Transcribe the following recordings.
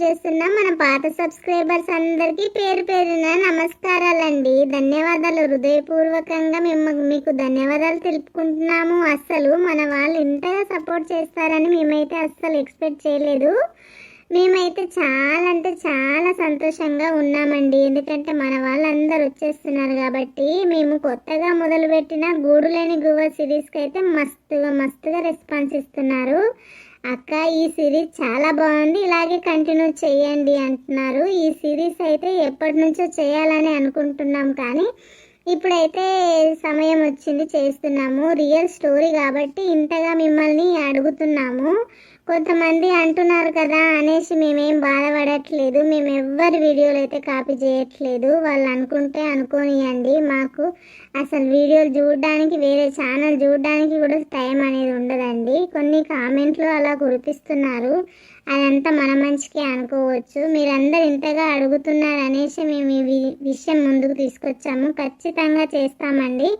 చేస్తున్న మన పాత సబ్స్క్రైబర్స్ అందరికీ పేరు పేరున నమస్కారాలండి. ధన్యవాదాలు. హృదయపూర్వకంగా మీకు ధన్యవాదాలు తెలుపుకుంటున్నాము. అస్సలు మన వాళ్ళు ఇంతగా సపోర్ట్ చేస్తారని మేమైతే అస్సలు ఎక్స్పెక్ట్ చేయలేదు. మేమైతే చాలా అంటే చాలా సంతోషంగా ఉన్నామండి. ఎందుకంటే మన వాళ్ళందరూ వచ్చేస్తున్నారు కాబట్టి. మేము కొత్తగా మొదలుపెట్టిన గూడు లేని గువ్వ సిరీస్కి అయితే మస్తుగా రెస్పాన్స్ ఇస్తున్నారు. అక్క ఈ సిరీస్ చాలా బాగుంది, ఇలాగే కంటిన్యూ చేయండి అంటున్నారు. ఈ సిరీస్ అయితే ఎప్పటి నుంచో చేయాలని అనుకుంటున్నాం, కానీ ఇప్పుడైతే సమయం వచ్చింది, చేస్తున్నాము. రియల్ స్టోరీ కాబట్టి ఇంతగా మిమ్మల్ని అడుగుతున్నాము. కొంతమంది అంటున్నారు కదా అనేసి మేమేం బాధపడట్లేదు. మేము ఎవ్వరి వీడియోలు అయితే కాపీ చేయట్లేదు. వాళ్ళు అనుకుంటే అనుకోనియండి. మాకు అసలు వీడియోలు చూడడానికి, వేరే ఛానల్ చూడడానికి కూడా టైం అనేది ఉండదండి. కొన్ని కామెంట్లు అలా కురిపిస్తున్నారు, అదంతా మన మంచికే అనుకోవచ్చు. మీరందరూ ఇంతగా అడుగుతున్నారు అనేసి మేము ఈ విషయం ముందుకు తీసుకొచ్చాము. ఖచ్చితంగా చేస్తామండి,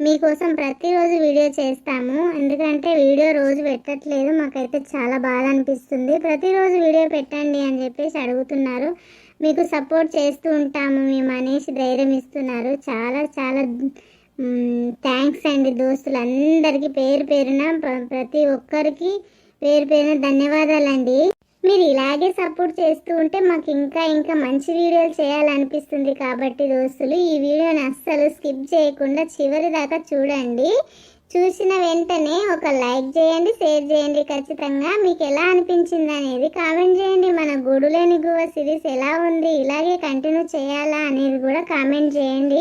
మీకోసం ప్రతిరోజు వీడియో చేస్తాము. ఎందుకంటే వీడియో రోజు పెట్టట్లేదు, మాకైతే చాలా బాధ అనిపిస్తుంది. ప్రతిరోజు వీడియో పెట్టండి అని చెప్పేసి అడుగుతున్నారు. మీకు సపోర్ట్ చేస్తూ ఉంటాము మేము అనేసి ధైర్యం ఇస్తున్నారు. చాలా చాలా థ్యాంక్స్ అండి. దోస్తులందరికీ పేరు పేరున ప్రతి ఒక్కరికి పేరు పేరున ధన్యవాదాలండి. మీరు ఇలాగే సపోర్ట్ చేస్తూ ఉంటే మాకు ఇంకా మంచి వీడియోలు చేయాలనిపిస్తుంది. కాబట్టి దోస్తులు, ఈ వీడియోని అస్సలు స్కిప్ చేయకుండా చివరి దాకా చూడండి. చూసిన వెంటనే ఒక లైక్ చేయండి, షేర్ చేయండి. ఖచ్చితంగా మీకు ఎలా అనిపించింది అనేది కామెంట్ చేయండి. మన గూడు లేని గువ్వ సిరీస్ ఎలా ఉంది, ఇలాగే కంటిన్యూ చేయాలా అనేది కూడా కామెంట్ చేయండి.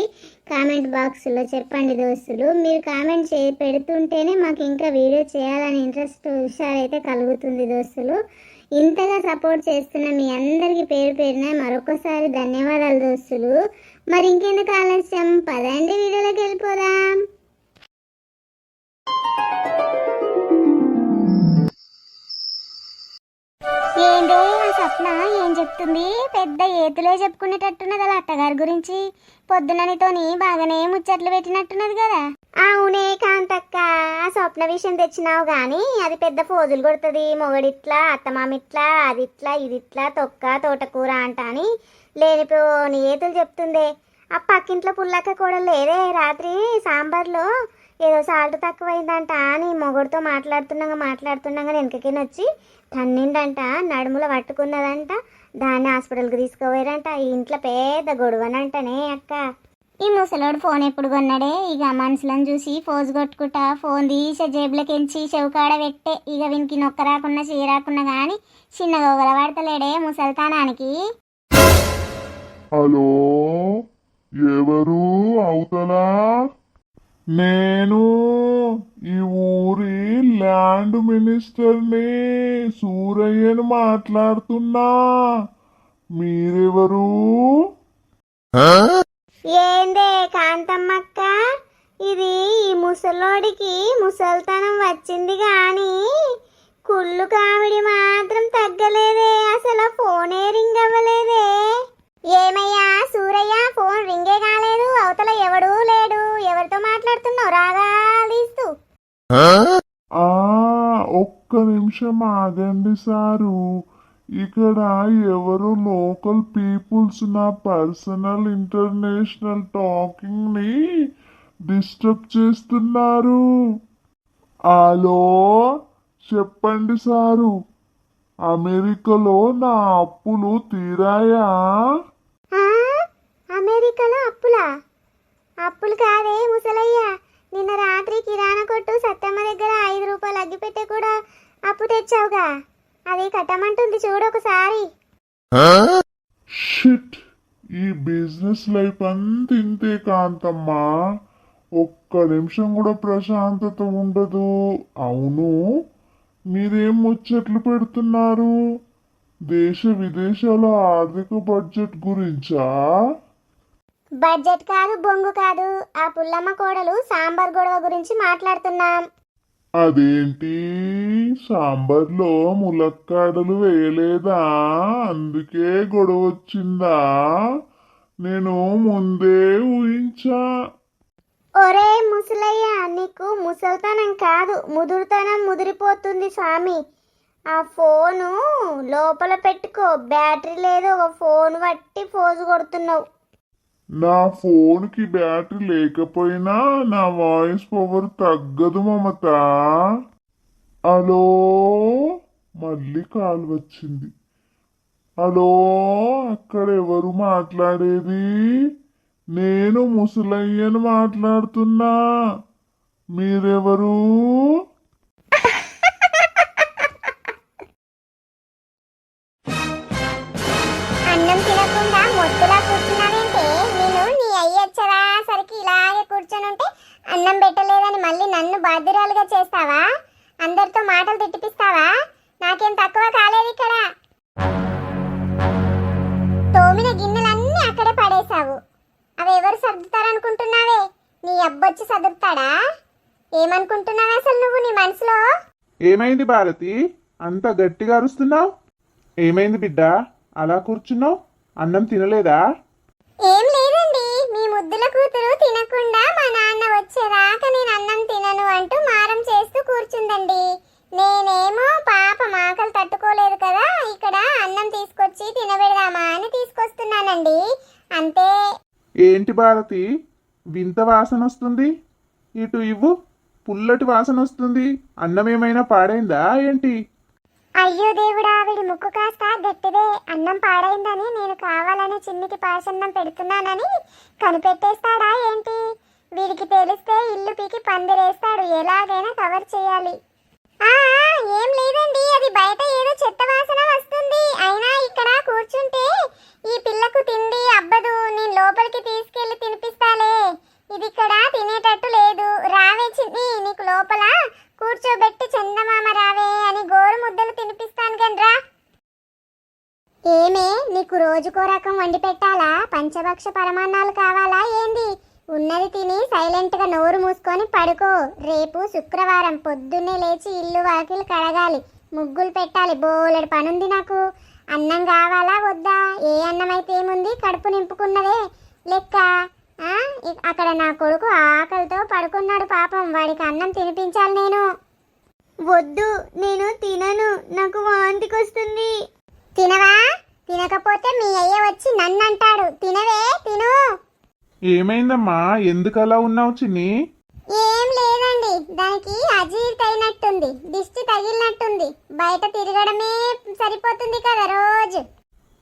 కామెంట్ బాక్స్లో చెప్పండి దోస్తులు. మీరు కామెంట్ పెడుతుంటేనే మాకు ఇంకా వీడియో చేయాలని ఇంట్రెస్ట్ హుషారైతే కలుగుతుంది దోస్తులు. ఇంతగా సపోర్ట్ చేస్తున్న మీ అందరికీ పేరు పేరున మరొకసారి ధన్యవాదాలు దోస్తులు. మరి ఇంకెందుకు ఆలస్యం, పదండి వీడియోలోకి వెళ్ళిపోదాం. ఏంటి ఆ స్వప్న ఏం చెప్తుంది? పెద్ద ఏతులే చెప్పుకునేటట్టున్నది అలా అత్తగారి గురించి. పొద్దుననితోని బాగానే ముచ్చట్లు పెట్టినట్టున్నది కదా. అవునే కాంతక్క, ఆ స్వప్న విషయం తెచ్చినావు గాని అది పెద్ద ఫోజులు కొడుతుంది. మొగడిట్లా, అత్తమామిట్లా, అదిట్లా ఇదిట్లా, తొక్క తోటకూర అంట అని లేనిపోని ఏతులు చెప్తుందే. ఆ పక్కింట్లో పుల్లక్క కూడా లేదే. రాత్రి సాంబార్లో ఏదో సాల్ట్ తక్కువైందంట అని మొగడితో మాట్లాడుతుండగా వెనకకి వచ్చి తన్నిండంట, నడుముల పట్టుకున్నదంట. దాన్ని హాస్పిటల్కి తీసుకుపోయారంట. ఈ ఇంట్లో పెద్ద గొడవనంటనే అక్క. ఈ ముసలోడు ఫోన్ ఎప్పుడు కొన్నాడే? ఇక మనుషులను చూసి ఫోజు కొట్టుకుంటా ఫోన్ తీసే జేబులకెంచి చెవుకాడ పెట్టే. ఇక వీనికి నొక్క రాకున్నా చీరాకున్నా కానీ చిన్నగా ఒకల పడతలేడే ముసల్తానానికి. హలో, ఎవరు అవతలా? నేను ఈ ఊరి ల్యాండ్ మినిస్టర్ని సూరయ్యని మాట్లాడుతున్నా. మీరెవరు? ఏందే కాంతమ్మక్క, ఇది ఈ ముసలోడికి ముసల్తనం వచ్చింది కానీ కుళ్ళు కావిడి మాత్రం తగ్గలేదే. అసలు ఫోనే రింగ్ అవ్వలేదే. ఏమయ్యా సూరయ్య, ఫోన్ రింగే కాలేదు. అవతల ఎవడూ లేడు. ఎవరితో మాట్లాడుతున్నావు రాగా తీస్తూ? ఒక్క నిమిషం ఆగండి సారు. ఇక్కడ ఎవరు లోకల్ పీపుల్స్ నా పర్సనల్ ఇంటర్నేషనల్ టాకింగ్ ని డిస్టర్బ్ చేస్తున్నారు. హలో, చెప్పండి సారు. అమెరికాలో నా అప్పులు తీరాయా? అమెరికాలో అప్పులా? అప్పులు కాదే ముసలయ్య. నిన్న రాత్రి కిరాణా కొట్టు సత్తమ్మ దగ్గర 5 రూపాయలు అగ్గిపెట్టే కూడా అప్పు తెచ్చావుగా, అది కట్టమంటుంది చూడు ఒకసారి. షిట్, ఈ బిజినెస్ లైఫ్ అంతా ఇంతే కాంతమ్మా. ఒక్క నిమిషం కూడా ప్రశాంతత ఉండదు. అవును, మీరేం ముచ్చట్లు పెడుతున్నారు? దేశ విదేశాల ఆర్థిక బడ్జెట్ గురించా? బడ్జెట్ కాదు, బొంగు కాదు. ఆ పుల్లమ్మ కోడలు సాంబార్ గొడవ గురించి మాట్లాడుతున్నాం. అదేంటి, సాంబార్లో ములక్కాడలు వేయలేదా? అందుకే గొడవ వచ్చిందా? నేను ముందే ఊహించా. ఒరే ముసలయ్య, నీకు ముసల్తనం కాదు ముదురుతనం ముదిరిపోతుంది స్వామి. ఆ ఫోను లోపల పెట్టుకో, బ్యాటరీ లేదు, ఒక ఫోన్ పట్టి ఫోజు కొడుతున్నావు. నా ఫోన్కి బ్యాటరీ లేకపోయినా నా వాయిస్ పవర్ తగ్గదు మమత. హలో, మళ్ళీ కాల్ వచ్చింది. హలో, అక్కడ ఎవరు మాట్లాడేది? నేను ముసలయ్యను మాట్లాడుతున్నా. మీరెవరు? అన్నం తినకుండా మొద్దులా కూర్చున్నావేంటే? నేను నీ అయ్యి వచ్చేసరికి ఇలాగే కూర్చొని ఉంటే అన్నం పెట్టలేదని మళ్ళీ నన్ను బాధ్యురాలుగా చేస్తావా? అందరితో మాటలు తిట్టిపిస్తావా? నాకేం తక్కువ కాలేదు ఇక్కడ. తోమిన గిన్నెలన్నీ అక్కడే పడేశావు. అవి ఎవరు సర్దుతారనుకుంటున్నావే? నీ అబ్బొచ్చి సదురుతాడా? ఏమనుకుంటున్నావే అసలు నువ్వు నీ మనసులో? ఏమైంది భారతి, అంత గట్టిగా అరుస్తున్నావు? ఏమైంది బిడ్డ, అలా కూర్చున్నావు? అన్నం తినలేదా? ఏం లేదండి, మీ ముద్దుల కూతురు తినకుండా మా నాన్న వచ్చేదాకా నేను అన్నం తినను అంటూ మారం చేస్తూ కూర్చుందండి. నేనేమో పాప ఆకలి తట్టుకోలేదు కదా, ఇక్కడ అన్నం తీసుకొచ్చి తినబెడదామా అని తీసుకొస్తున్నానండి, అంతే. ఏంటి భారతి, వింత వాసన వస్తుంది? ఇటు ఇవ్వు, పుల్లటి వాసన వస్తుంది. అన్నం ఏమైనా పాడైందా ఏంటి? అయ్యో దేవుడా, వీడి ముక్కు కాస్త గట్టిదే. అన్నం పాడైందని నేను కావాలని చిన్నికి పాయసన్నం పెడుతున్నానని కనిపెట్టేస్తాడా ఏంటి? వీడికి తెలిస్తే ఇల్లు పీకి పందిరేస్తాడు. ఎలాగైనా కవర్ చేయాలి. ఏం లేదండి, అది బయట ఏదో చెత్త వాసన వస్తుంది. అయినా ఇక్కడ కూర్చుంటే ఈ పిల్లకు తిండి అబ్బదు. నేను లోపలికి తీసుకెళ్లి తినిపిస్తాలే. ఇది ఇక్కడ తినేటట్టు లేదు. రావే చిన్ని, నీకు లోపల కూర్చోబెట్టి చందమామ రావే అని గోరు ముద్దలు తినిపిస్తాను కనరా. ఏమే, నీకు రోజుకో రకం వండి పెట్టాలా? పంచభక్ష పరమాన్నాలు కావాలా ఏంది? ఉన్నది తిని సైలెంట్గా నోరు మూసుకొని పడుకో. రేపు శుక్రవారం, పొద్దున్నే లేచి ఇల్లు వాకిలు కడగాలి, ముగ్గులు పెట్టాలి, బోలెడు పనుంది నాకు. అన్నం కావాలా వద్దా? ఏ అన్నం అయితే ఏముంది, కడుపు నింపుకున్నదే లెక్క. అక్కడ నా కొడుకు ఆకలితో పడుకున్నాడు పాపం, వాడికి అన్నం తినిపించాలి నేను. వద్దు, నేను తినను, నాకు వాంతికి వస్తుంది. తినవా? తినకపోతే మీ అయ్య వచ్చి నన్ను అంటాడు. తినవే, తిను. ఏమైందమ్మా, ఎందుకు అలా ఉన్నావు చిన్ని? ఏం లేదండి, దానికి అజీర్తి అయినట్టుంది, దిష్టి తగిలినట్టుంది. బయట తిరగడమే సరిపోతుంది కదా రోజు.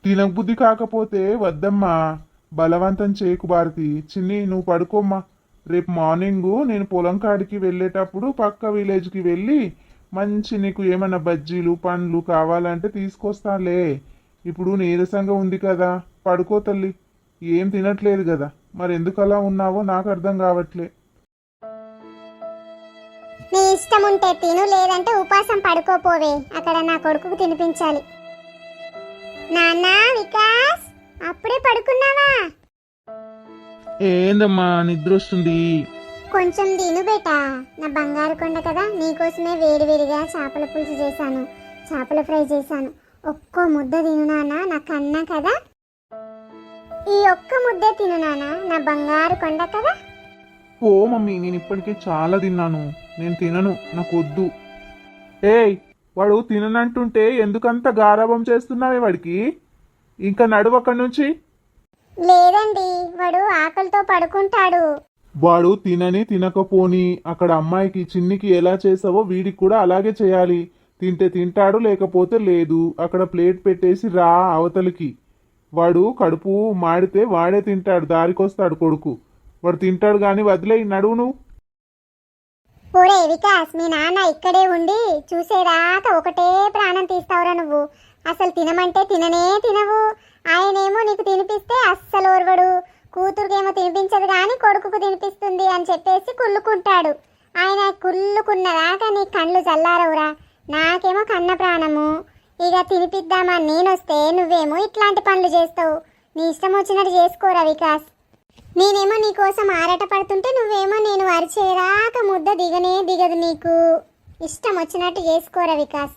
తినబుద్ధి కాకపోతే వద్దమ్మా, బలవంతం చేయకు భారతి. చిన్ని, నువ్వు పడుకోమ్మా. రేపు మార్నింగు నేను పొలం కాడికి వెళ్ళేటప్పుడు పక్క విలేజ్కి వెళ్ళి మంచి నీకు ఏమన్నా బజ్జీలు పండ్లు కావాలంటే తీసుకొస్తాలే. ఇప్పుడు నీరసంగా ఉంది కదా, పడుకో తల్లి. ఏం తినట్లేదు కదా, మరి ఎందుకు అలా ఉన్నావో నాకు అర్థం కావట్లే. నీ ఇష్టం ఉంటే తిను, లేదంటే ఉపాసం పడుకోపోవే. అక్కడ నా కొడుకుకు తినిపించాలి. నాన్న వికాస్, అప్పుడే పడుకున్నావా? ఏందమ్మా, నిద్ర వస్తుంది. కొంచెం తిను బేటా, నా బంగారు కొండ కదా. నీకోసమే వేడివేడిగా చేపల పులుసు చేశాను, చేపల ఫ్రై చేశాను. ఒక్కో ముద్ద తిను నాన్న, నా కన్నా కదా. ఈ ఒక్క ముద్దే తిను నాన్న, నా బంగారు కొండ కదా. ఓ మమ్మీ, నేను ఇప్పటికే చాలా తిన్నాను, నేను తినను, నాకు వద్దు. ఏయ్, వాడు తిననంటుంటే ఎందుకంత గారాబం చేస్తున్నావే వాడికి? ఇంకా నడువు అక్కడి నుంచి. లేదండి, వాడు ఆకలితో పడుకుంటాడు. వాడు తినని తినకపోని అక్కడ అమ్మాయికి చిన్నికి ఎలా చేసావో వీడికి కూడా అలాగే చేయాలి. తింటే తింటాడు, లేకపోతే లేదు. అక్కడ ప్లేట్ పెట్టేసి రా అవతలికి. వాడు కడుపు మాడితే వాడే తింటాడు, దారికొస్తాడు కొడుకు. వాడు తింటాడు కానీ వదిలేయి, నడువు నువ్వు. ఒరే వికాస్, మీ నాన్న ఇక్కడే ఉండి చూసేదాకా ఒకటే ప్రాణం తీస్తావురా నువ్వు. అసలు తినమంటే తిననే తినవు. ఆయనేమో నీకు తినిపిస్తే అస్సలు ఓర్వడు. కూతురుకేమో తినిపించదు కానీ కొడుకుకు తినిపిస్తుంది అని చెప్పేసి కుళ్ళుకుంటాడు. ఆయన కుళ్ళుకున్నదాకా నీ కళ్ళు చల్లారవురా. నాకేమో కన్న ప్రాణము. ఇక తినిపిద్దామని నేనొస్తే నువ్వేమో ఇట్లాంటి పనులు చేస్తావు. నీ ఇష్టం వచ్చినట్టు చేసుకోరా వికాస్. నేనేమో నీకోసం ఆరాట పడుతుంటే నువ్వేమో నేను అరిచేదాకా ముద్ద దిగనే దిగదు నీకు. ఇష్టం వచ్చినట్టు చేసుకోరా వికాస్.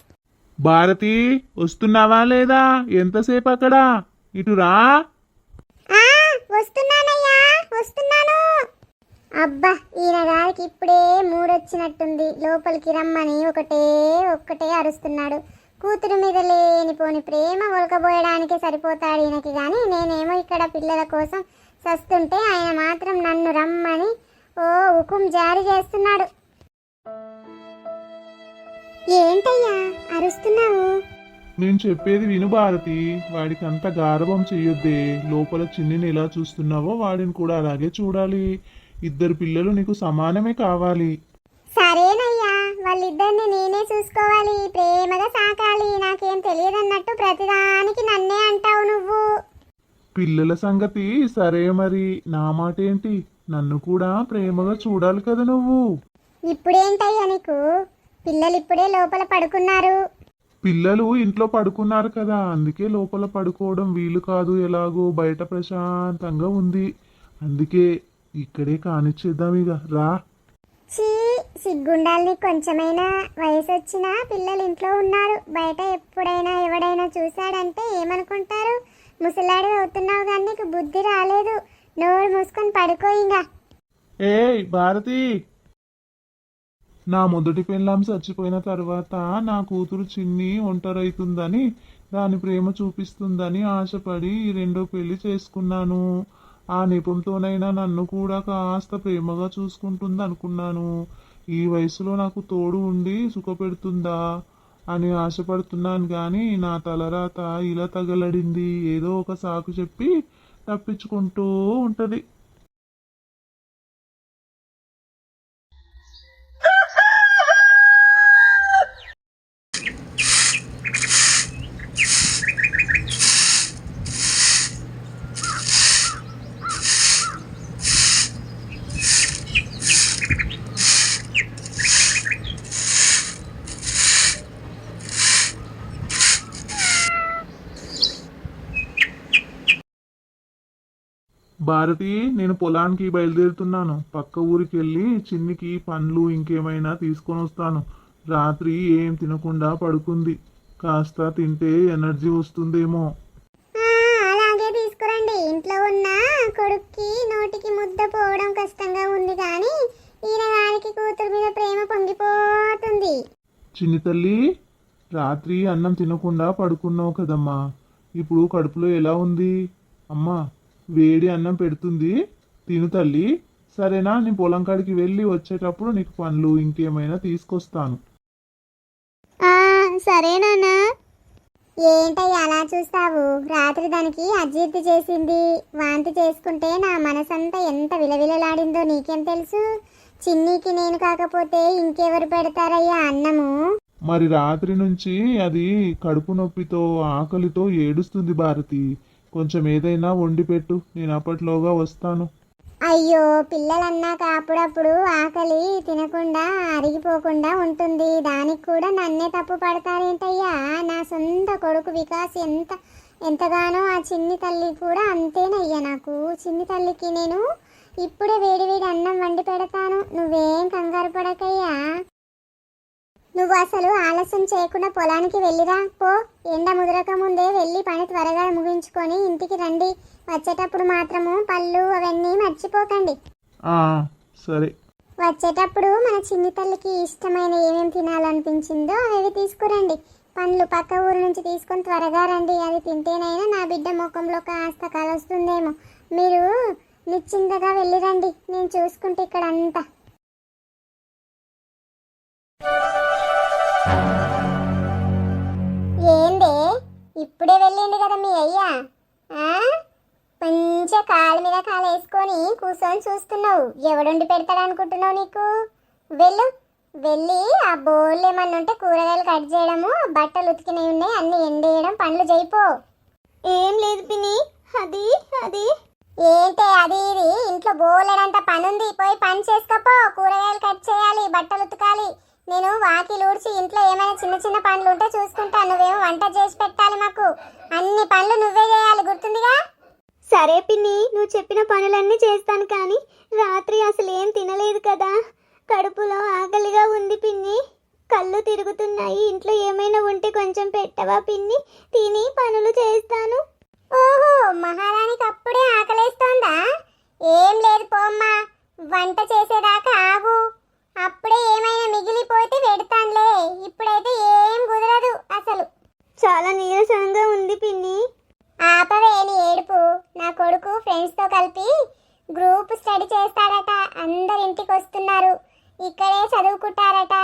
భారతి, వస్తున్నావా లేదా? ఎంతసేపు అక్కడ? ఇటు రా. వస్తున్నానయ్యా, వస్తున్నాను. అబ్బా, ఈయన గారికి ఇప్పుడే మూడొచ్చినట్టుంది. లోపలికి రమ్మని ఒక్కటే అరుస్తున్నాడు. కూతురు మీద లేనిపోని ప్రేమ ఒలకబోయడానికి సరిపోతాడు ఈయనకి. కానీ నేనేమో ఇక్కడ పిల్లల కోసం సస్తుంటే ఆయన మాత్రం నన్ను రమ్మని హుకుం జారీ చేస్తున్నాడు. ఏంటయ్యా అరుస్తున్నావు? నేను చెప్పేది విను భారతి, వాడికి అంత గారభం చెయ్యొద్దే. లోపల చిన్నిని ఎలా చూస్తున్నావో వాడిని కూడా అలాగే చూడాలి. ఇద్దరు పిల్లలు నీకు సమానమే కావాలి. సరేనయ్యా, వాళ్ళిద్దరిని నేనే చూసుకోవాలి, ప్రేమగా సాకాలి. నాకేం తెలియదన్నట్టు ప్రతిదానికి నన్నే అంటావు నువ్వు. పిల్లల సంగతి సరే, మరి నా మాట ఏంటి? నన్ను కూడా ప్రేమగా చూడాలి కదా నువ్వు. ఇప్పుడేంటయ్యా నీకు? పిల్లలు ఇప్పుడే లోపల పడుకున్నారు. పిల్లలు ఇంట్లో పడుకున్నారు కదా, అందుకే లోపల పడుకోవడం వీలు కాదు. ఎలాగో బయట ప్రశాంతంగా ఉంది, అందుకే ఇక్కడే కానిచ్చేద్దాం. ఇక రా. చీ, సిగ్గుండాలి నీకు కొంచెమైనా. వయసు వచ్చినా పిల్లలు ఇంట్లో ఉన్నారు. బయట ఎప్పుడైనా ఎవడైనా చూశాడంటే ఏమనుకుంటారు? ముసలాడు అవుతున్నావు కానీ నీకు బుద్ధి రాలేదు. నోరు మూసుకొని పడుకో ఇంకా. ఏయ్ భారతి, నా మొదటి పెళ్ళాం చచ్చిపోయిన తర్వాత నా కూతురు చిన్ని ఒంటరైతుందని, దాని ప్రేమ చూపిస్తుందని ఆశపడి ఈ రెండో పెళ్లి చేసుకున్నాను. ఆ నెపంతోనైనా నన్ను కూడా కాస్త ప్రేమగా చూసుకుంటుంది అనుకున్నాను. ఈ వయసులో నాకు తోడు ఉండి సుఖపెడుతుందా అని ఆశపడుతున్నాను. కానీ నా తలరాత ఇలా తగలడింది. ఏదో ఒక సాకు చెప్పి తప్పించుకుంటూ ఉంటది. భారతి, నేను పొలానికి బయలుదేరుతున్నాను. పక్క ఊరికి వెళ్ళి చిన్నికి పండ్లు ఇంకేమైనా తీసుకొని వస్తాను. రాత్రి ఏం తినకుండా పడుకుంది. కాస్త తింటే ఎనర్జీ వస్తుందేమో. అలాగే తీసుకురండి. ఇంట్లో ఉన్న కొడుక్కి నోటికి ముద్ద పోవడం కష్టంగా ఉంది, కానీ ఈయన గారికి కూతురు మీద ప్రేమ పొంగిపోతుంది. చిన్ని తల్లి, రాత్రి అన్నం తినకుండా పడుకున్నావు కదమ్మా, ఇప్పుడు కడుపులో ఎలా ఉంది? అమ్మా వేడి అన్నం పెడుతుంది, తిను తల్లి. సరేనా? నేను పొలం కాడికి వెళ్ళి వచ్చేటప్పుడు నీకు పండ్లు ఇంకేమైనా తీసుకొస్తాను. సరేనా? ఏంటయ్యా అలా చూస్తావు? రాత్రి దానికి అజీర్తి చేసింది. వాంతి చేసుకుంటే నా మనసంతా ఎంత విలవిలలాడిందో నీకేం తెలుసు? చిన్నీకి నేను కాకపోతే ఇంకెవరు పెడతారయ్యా అన్నము? మరి రాత్రి నుంచి అది కడుపు నొప్పితో ఆకలితో ఏడుస్తుంది భారతి. కొంచెం ఏదైనా వండి పెట్టు, నేను అప్పట్లోగా వస్తాను. అయ్యో, పిల్లలన్నాక అప్పుడప్పుడు ఆకలి తినకుండా అరిగిపోకుండా ఉంటుంది. దానికి కూడా నన్నే తప్పు పడతారేంటయ్యా? నా సొంత కొడుకు వికాస్ ఎంతగానో ఆ చిన్ని తల్లి కూడా అంతేనయ్యా. నాకు చిన్ని తల్లికి నేను ఇప్పుడే వేడి వేడి అన్నం వండి పెడతాను. నువ్వేం కంగారు పడకయ్యా. నువ్వు అసలు ఆలస్యం చేయకుండా పొలానికి వెళ్ళిరా పో. ఎండ ముదరక ముందే వెళ్ళి పని త్వరగా ముగించుకొని ఇంటికి రండి. వచ్చేటప్పుడు మాత్రము పళ్ళు అవన్నీ మర్చిపోకండి. సరే. వచ్చేటప్పుడు మన చిన్ని తల్లికి ఇష్టమైన ఏమేమి తినాలనిపించిందో అవి తీసుకురండి. పండ్లు పక్క ఊరు నుంచి తీసుకొని త్వరగా రండి. అది తింటేనైనా నా బిడ్డ ముఖంలో కాస్త కలొస్తుందేమో. మీరు నిశ్చింతగా వెళ్ళిరండి, నేను చూసుకుంటే ఇక్కడ అంతా. ఏందే, ఇప్పుడే వెళ్ళిండు కదా మీ అయ్యా? మంచిగా కాలు మీద కాలు వేసుకొని కూర్చొని చూస్తున్నావు. ఎవడుండి పెడతాడు అనుకుంటున్నావు? నీకు వెళ్ళు, వెళ్ళి ఆ బోళ్ళు ఏమన్నా ఉంటే కూరగాయలు కట్ చేయడము, బట్టలు ఉతికినవి ఉన్నాయి అన్ని ఎండేయడం, పండ్లు చేయిపో. ఏం లేదు పిన్ని, అది అది ఏంటే అది ఇది? ఇంట్లో బోలెడంత పని ఉంది, పోయి పని చేసుకోపో. కూరగాయలు కట్ చేయాలి, బట్టలు ఉతకాలి. నేను వాకిలు ఊడ్చి ఇంట్లో ఏమైనా చిన్న చిన్న పనులు ఉంటే చూసుకుంటా. నువ్వేమో వంట చేసి పెట్టాలి. మాకు అన్ని పనులు నువ్వే చేయాలి, గుర్తుందిగా? సరే పిన్ని, నువ్వు చెప్పిన పనులన్నీ చేస్తాను. కానీ రాత్రి అసలు ఏం తినలేదు కదా, కడుపులో ఆకలిగా ఉంది పిన్ని. కళ్ళు తిరుగుతున్నాయి. ఇంట్లో ఏమైనా ఉంటే కొంచెం పెట్టవా పిన్ని? తిని పనులు చేస్తాను. ఓహో, మహారాణికి అప్పుడే ఆకలేస్తోందా? ఏం లేదు పోమ్మా, వంట చేసేదాకా ఆగు. అప్పుడే ఏమైనా మిగిలిపోతే పెడతానులే. ఇప్పుడైతే ఏం కుదరదు అసలు. క్లాస్లో కలిపి గ్రూప్ స్టడీ చేస్తాడట. అందరు ఇంటికి వస్తున్నారు, ఇక్కడే చదువుకుంటారట.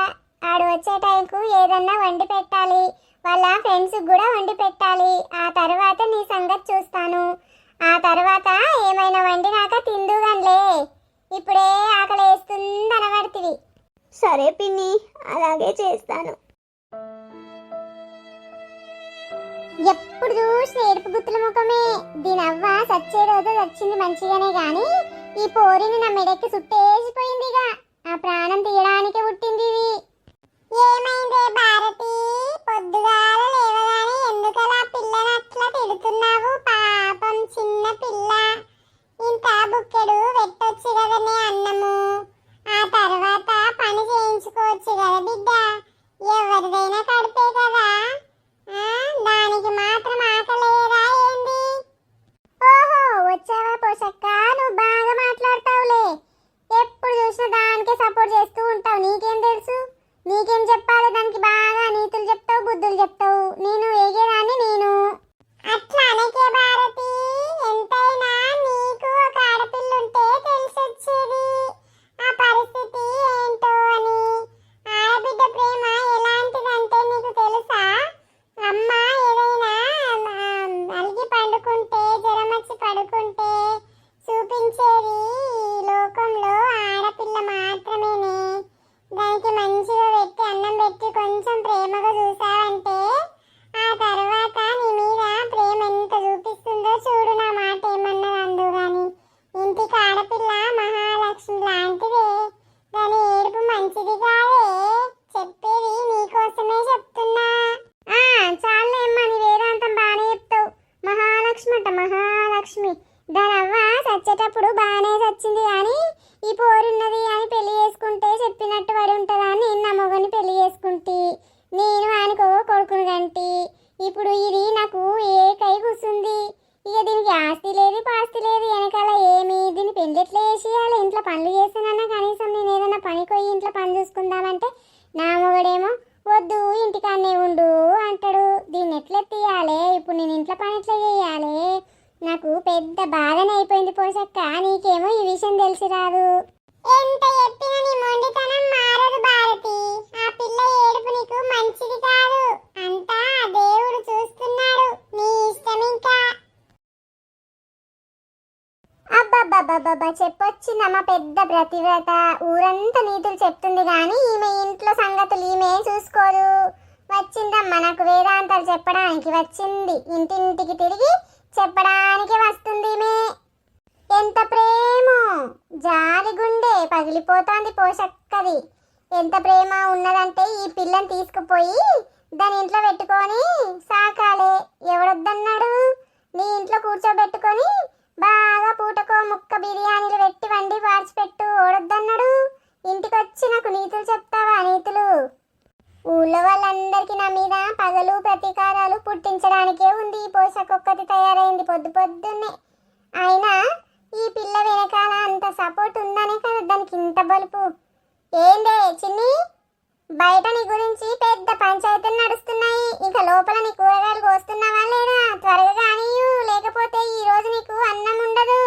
ఆడు వచ్చే టైంకు ఏదన్నా వండి పెట్టాలి, వాళ్ళ ఫ్రెండ్స్కి కూడా వండి పెట్టాలి. ఆ తర్వాత నీ సంగతి చూస్తాను. ఆ తర్వాత ఏమైనా వండినాక తిందుగానిలే, ఇప్పుడే ఆకలి వేస్తుంది అనబడుతుంది. సరే పిన్ని, అలాగే చేస్తాను. ఎప్పుడు చూసిన ఏడుపు గుత్తుల ముఖమే. దీని అవ్వ సచ్చే రోజు వచ్చింది మంచిగానే గాని ఈ పోరిని నా మెడకి సుట్టేసిపోయిందిగా. ఆ ప్రాణం తీయడానికి పుట్టింది ఇది. ఏమైందే భారతి, పొద్దుగాల లేవగానే ఎందుకలా పిల్లని అట్లా తిడుతున్నావు? పాపం చిన్న పిల్ల, ఇంత బుక్కెడు పెట్టొచ్చు కదనే అన్నము. ఆ తర్వాత పని చేయించుకోవచ్చు కదా బిడ్డ, ఎవరిదైనా కడిపే కదా. దానికి మాత్రం ఆకలేదా ఏంది? ఓహో వచ్చావా పోషక్క, నువ్వు బాగా మాట్లాడతావులే. ఎప్పుడు చూసినా దానికే సపోర్ట్ చేస్తూ ఉంటావు. నీకేం తెలుసు? నీకేం చెప్పాలి? దానికి బాగా నీతులు చెప్తావు, బుద్ధులు చెప్తావు. నేను ఏగేదాన్ని నేను. అట్లా అనకే భారతి, ఎంతైనా నీకు ఒక ఆడపిల్ల ఉంటే తెలిసొచ్చేది ఆ పరిస్థితి ఏంటో అని. ఆడబిడ్డ ప్రేమ ఎలాంటిదంటే నీకు తెలుసా? అమ్మ ఏదైనా అలిగి పండుకుంటే, జ్వరం వచ్చి పడుకుంటే చూపించేది ఈ లోకంలో ఆడపిల్ల మాత్రమేనే. దానికి మంచిగా పెట్టి అన్నం పెట్టి కొంచెం ప్రేమగా చూసావంటే ఆ తర్వాత నీ మీద ప్రేమ ఎంత చూపిస్తుందో చూడు. నా మాట ఏమన్నది అందు గాని. ఇంటికి ఆడపిల్ల మహాలక్ష్మి లాంటిదే, దాని ఏడుపు మంచిది కాదే. చెప్పేది నీకోసమే చెప్తున్నా. చాలేమ్మా, నీ వేదాంతం బాగానే చెప్తావు. మహాలక్ష్మి అంట మహాలక్ష్మి. దాని అవ్వ చచ్చేటప్పుడు బాగానే చచ్చింది కానీ ఈ పోరున్నది అని పెళ్లి చేసుకుంటే చెప్పినట్టు పడి ఉంటుందా అని నేను నా మొగని పెళ్లి చేసుకుంటే, నేను ఆయనకు కొడుకుని కంటి. ఇప్పుడు ఇది నాకు ఏకై కూర్చుంది. ఇక దీనికి ఆస్తి లేదు పాస్తి లేదు, వెనకాల ఏమి. దీన్ని పెళ్లి ఎట్లా చేసేయాలి? ఇంట్లో పనులు చేస్తానన్నా కనీసం నేను ఏదైనా పనికి పోయి ఇంట్లో పని చూసుకుందామంటే నా మొగడేమో వద్దు ఇంటికాన్నే ఉండు అంటాడు. దీన్ని ఎట్లా తీయాలి? ఇప్పుడు నేను ఇంట్లో పని ఎట్లా చేయాలి? నాకు పెద్ద బాధనే అయిపోయింది పోషక్క. నీకేమో ఈ విషయం తెలిసి రాదు. ఎంత చెప్పినా నీ మొండితనం మారదు భారతి. ఆ పిల్ల ఏడుపు నీకు మంచిది కాదు, అంతా దేవుడు చూస్తున్నాడు. నీ ఇష్టం ఇంకా. అబ్బబ్బబ్బబ్బబ్బా, చెప్పొచ్చిందమ్మ పెద్ద ప్రతివ్రత. ఊరంతా నీతులు చెప్తుంది కానీ ఈమె ఇంట్లో సంగతులు ఈమె చూసుకోదు. వచ్చిందమ్మ నాకు వేదాంతాలు చెప్పడానికి వచ్చింది. ఇంటింటికి తిరిగి చెప్పడానికి వస్తుంది ఈమె. ఎంత ప్రేమో, జాలి గుండె పగిలిపోతాంది పోషక్కది. ఎంత ప్రేమ ఉన్నదంటే ఈ పిల్లని తీసుకుపోయి దాని ఇంట్లో పెట్టుకొని సాకాలే. ఎవడొద్దన్నాడు? నీ ఇంట్లో కూర్చోబెట్టుకొని బాగా పూటకో ముక్క బిర్యానీలు పెట్టి వండి పార్చిపెట్టు. ఓడొద్దన్నాడు? ఇంటికి వచ్చి నాకు నీతులు చెప్తావా? నీతులు ఊళ్ళో వాళ్ళందరికీ నా మీద పగలు ప్రతీకారాలు పుట్టించడానికే ఉంది ఈ పోషకొక్కటి తయారైంది పొద్దున్నే. అయినా ఈ పిల్ల వెనకాల అంత సపోర్ట్ ఉందనే కదా దానికి ఇంత బలుపు. ఏందే చిన్ని, బయట నీ గురించి పెద్ద పంచాయతీలు నడుస్తున్నాయి. ఇక లోపల నీ కూరగాయలు కోస్తున్నావా లేదా? త్వరగా కానీయు, లేకపోతే ఈ రోజు నీకు అన్నం ఉండదు.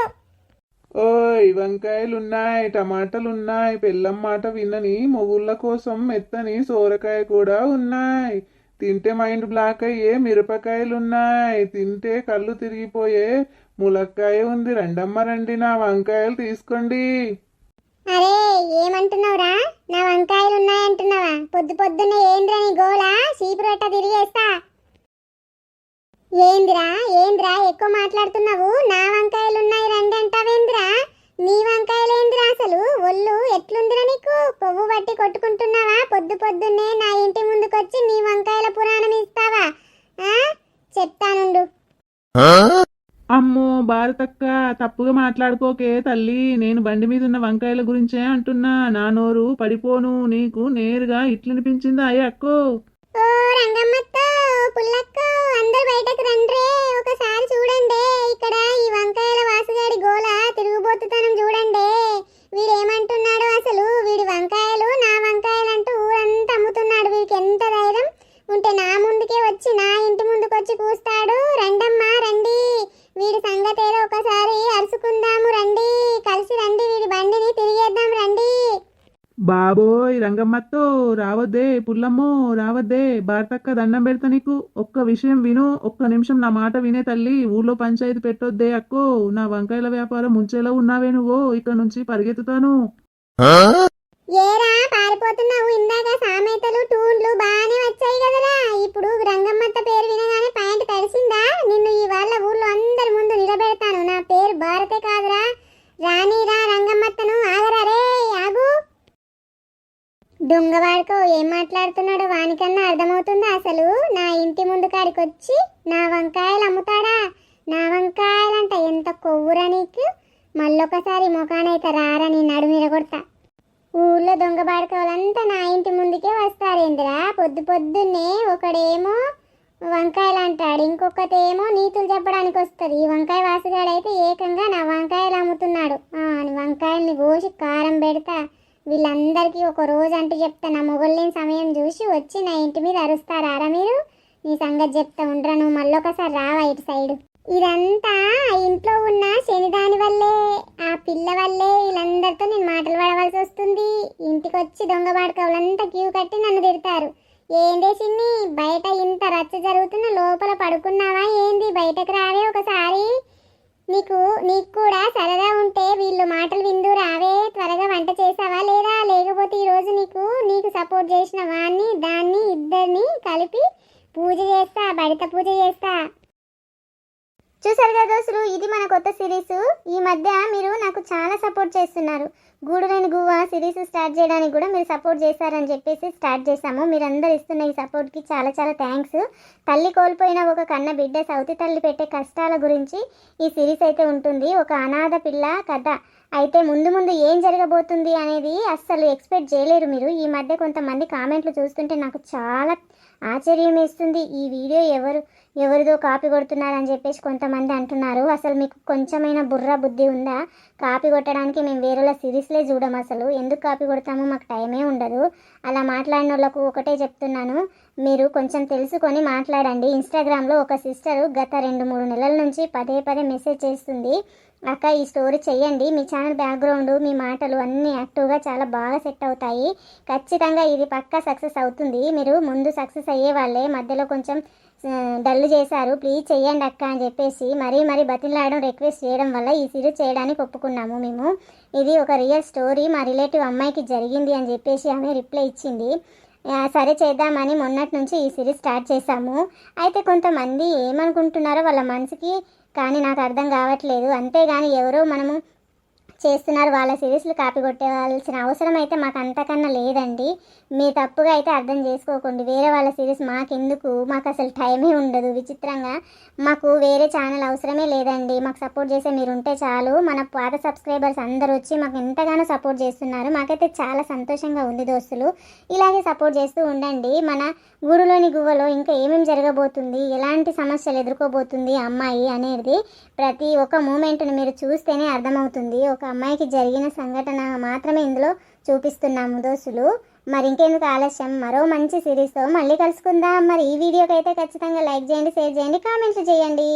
ఓయ్ వంకాయలున్నాయి, టమాటాలున్నాయి, బెల్లం మాట వినని మొగుళ్ళ కోసం మెత్తని సోరకాయ కూడా ఉన్నాయి. తింటే మైండ్ బ్లాక్ అయ్యే మిరపకాయలున్నాయి. తింటే కళ్ళు తిరిగిపోయే ములక్కాయ ఉంది. రండమ్మ రండి, నా వంకాయలు తీసుకోండి. అరే ఏమంటున్నావురా? నా వంకాయలు ఉన్నాయంటున్నావా? పొద్దున్నే ఏంద్రా నీ గోలా? చీపురొట్ట తిరిగేస్తా. ఏంద్రా ఎక్కువ మాట్లాడుతున్నావు? నా వంకాయలు ఉన్నాయి రండి అంటావేంద్రా? నీ వంకాయలేంద్రా? అసలు ఒళ్ళు ఎట్లుందిరా నీకు? పువ్వు బట్టి కొట్టుకుంటున్నావా? పొద్దున్నే నా ఇంటి ముందుకొచ్చి నీ వంకాయల పురాణం ఇస్తావా? చెప్తానుండు. అమ్మో భారతక్క, తప్పుగా మాట్లాడుకోకే తల్లి. నేను బండి మీద ఉన్న వంకాయల గురించే అంటున్నా. నా నోరు పడిపోను. నీకు నేరుగా ఇట్లనిపించిందా అయ్యక్కో? ఓ రంగమ్మత్త, పుల్లక్క, అందరు బయటకు రండ్రే. ఒకసారి చూడండి ఇక్కడ ఈ వంకాయల వాసుగాడి గోల తిరుగుబోతుతనం చూడండి. వీడేమంటున్నాడు అసలు? వీడి వంకాయలు నా వంకాయలంటూ ఊరంతా అమ్ముతున్నాడు. వీడికి ఎంత ధైర్యం ఉంటే నా ముందుకే వచ్చి నా ఇంటి ముందుకొచ్చి కూస్తాడు. రండమ్మా రండి, వీడి సంగతి ఏదో ఒకసారి అరుచుకుందాము రండి, కలిసి రండి, వీడి బండిని తిరిగేద్దాం రండి. బాబోయ్ రంగమ్మత్తో రావద్దే, పుల్లమ్మో రావద్దే, భారతక్క దండం పెడతా నీకు. ఒక్క విషయం విను, ఒక్క నిమిషం నా మాట వినే తల్లి. ఊళ్ళో పంచాయతీ పెట్టొద్దే అక్కో. నా వంకాయల వ్యాపారం ముంచేలా ఉన్నావే నువ్వు, ఇక్కడ నుంచి పరిగెత్తుతాను. ఏరా పారిపోతున్నావు? ఇందాక సామెతలు టూన్లు బాగానే వచ్చాయి కదరా. ఇప్పుడు రంగమ్మత్త పేరు వినగానే పాయింట్ తడిసిందా? నిన్ను ఇవాళ ఊళ్ళో అందరి ముందు నిలబెడతాను. నా పేరు భారతే కాదురా. రానీరా రంగమ్మత్తను. ఆగరా రే, ఆగు. దొంగవాడుకో ఏం మాట్లాడుతున్నాడో వానికన్నా అర్థమవుతుందా అసలు? నా ఇంటి ముందు కాడికి వచ్చి నా వంకాయలు అమ్ముతాడా? నా వంకాయలంట ఎంత కొవ్వురా నీకు. మళ్ళొకసారి ముఖానైతే రారా, నీ నడుమిర కొడతా. ఊళ్ళో దొంగ బాడుకోవాలంతా నా ఇంటి ముందుకే వస్తారేంద్రా. పొద్దు పొద్దున్నే ఒకడేమో వంకాయలు అంటాడు, ఇంకొకటేమో నీతులు చెప్పడానికి వస్తుంది. ఈ వంకాయ వాసుగాడైతే ఏకంగా నా వంకాయలు అమ్ముతున్నాడు. వంకాయల్ని కోసి కారం పెడతా. వీళ్ళందరికీ ఒక రోజు అంటూ చెప్తా. నా మొగల్లేని సమయం చూసి వచ్చి నా ఇంటి మీద అరుస్తారా మీరు? నీ సంగతి చెప్తా ఉండరా. నువ్వు మళ్ళొకసారి రావా ఇటు సైడు. ఇదంతా ఇంట్లో ఉన్న శనిదాని వల్లే, ఆ పిల్ల వల్లే వీళ్ళందరితో నేను మాటలు పడవలసి వస్తుంది. ఇంటికి వచ్చి దొంగ బాడుకోవాలంతా క్యూ కట్టి నన్ను తిడతారు. ఏందే చిన్ని, బయట ఇంత రచ్చ జరుగుతున్న లోపల పడుకున్నావా ఏంది? బయటకు రావే ఒకసారి. నీకు కూడా సరదా ఉంటే వీళ్ళు మాటలు విందు రావే. త్వరగా వంట చేసావా లేదా? లేకపోతే ఈరోజు నీకు సపోర్ట్ చేసిన వాడిని దాన్ని ఇద్దరిని కలిపి పూజ చేస్తా, బడిత పూజ చేస్తా. చూసారు కదా దోస్తులు, ఇది మన కొత్త సిరీస్. ఈ మధ్య మీరు నాకు చాలా సపోర్ట్ చేస్తున్నారు. గూడు లేని గువ్వ సిరీస్ స్టార్ట్ చేయడానికి కూడా మీరు సపోర్ట్ చేశారని చెప్పేసి స్టార్ట్ చేశాము. మీరందరూ ఇస్తున్న ఈ సపోర్ట్కి చాలా చాలా థ్యాంక్స్. తల్లి కోల్పోయిన ఒక కన్న బిడ్డ సౌతి తల్లి పెట్టే కష్టాల గురించి ఈ సిరీస్ అయితే ఉంటుంది. ఒక అనాథ పిల్ల కథ అయితే ముందు ముందు ఏం జరగబోతుంది అనేది అస్సలు ఎక్స్పెక్ట్ చేయలేరు మీరు. ఈ మధ్య కొంతమంది కామెంట్లు చూస్తుంటే నాకు చాలా ఆశ్చర్యం వేస్తుంది. ఈ వీడియో ఎవరిదో కాపీ కొడుతున్నారని చెప్పేసి కొంతమంది అంటున్నారు. అసలు మీకు కొంచెమైనా బుర్ర బుద్ధి ఉందా? కాపీ కొట్టడానికి మేము వేరేల సిరీస్లే చూడము. అసలు ఎందుకు కాపీ కొడతామో మాకు టైమే ఉండదు. అలా మాట్లాడిన వాళ్ళకు ఒకటే చెప్తున్నాను, మీరు కొంచెం తెలుసుకొని మాట్లాడండి. ఇన్స్టాగ్రామ్లో ఒక సిస్టరు గత 2-3 నెలల నుంచి పదే మెసేజ్ చేస్తుంది, అక్క ఈ స్టోరీ చెయ్యండి, మీ ఛానల్ బ్యాక్గ్రౌండ్ మీ మాటలు అన్నీ యాక్టివ్గా చాలా బాగా సెట్ అవుతాయి, ఖచ్చితంగా ఇది పక్కా సక్సెస్ అవుతుంది, మీరు ముందు సక్సెస్ అయ్యే వాళ్ళే, మధ్యలో కొంచెం డల్ చేశారు, ప్లీజ్ చెయ్యండి అక్క అని చెప్పేసి మరీ బతిలాడడం రిక్వెస్ట్ చేయడం వల్ల ఈ సిరీస్ చేయడానికి ఒప్పుకున్నాము మేము. ఇది ఒక రియల్ స్టోరీ, మా రిలేటివ్ అమ్మాయికి జరిగింది అని చెప్పేసి ఆమె రిప్లై ఇచ్చింది. సరే చేద్దామని మొన్నటి నుంచి ఈ సిరీస్ స్టార్ట్ చేశాము. అయితే కొంతమంది ఏమనుకుంటున్నారో వాళ్ళ మనసుకి కానీ నాకు అర్థం కావట్లేదు. అంతేగాని ఎవరో మనము చేస్తున్నారు వాళ్ళ సిరీస్లు కాపీ కొట్టేవాల్సిన అవసరం అయితే మాకు అంతకన్నా లేదండి. మీ తప్పుగా అయితే అర్థం చేసుకోకండి. వేరే వాళ్ళ సిరీస్ మాకెందుకు, మాకు అసలు టైమే ఉండదు. విచిత్రంగా మాకు వేరే ఛానల్ అవసరమే లేదండి. మాకు సపోర్ట్ చేసే మీరు ఉంటే చాలు. మన పాత సబ్స్క్రైబర్స్ అందరూ వచ్చి మాకు ఎంతగానో సపోర్ట్ చేస్తున్నారు. మాకైతే చాలా సంతోషంగా ఉంది దోస్తులు. ఇలాగే సపోర్ట్ చేస్తూ ఉండండి. మన గూడులోని గువ్వలో ఇంకా ఏమేమి జరగబోతుంది, ఎలాంటి సమస్యలు ఎదుర్కోబోతుంది అమ్మాయి అనేది ప్రతి ఒక్క మూమెంట్ను మీరు చూస్తేనే అర్థమవుతుంది. ఒక అమ్మాయికి జరిగిన సంఘటన మాత్రమే ఇందులో చూపిస్తున్నాము దోస్తులు. మరి ఇంకెందుకు ఆలస్యం, మరో మంచి సిరీస్తో మళ్ళీ కలుసుకుందాం. మరి ఈ వీడియోకి అయితే ఖచ్చితంగా లైక్ చేయండి, షేర్ చేయండి, కామెంట్స్ చేయండి.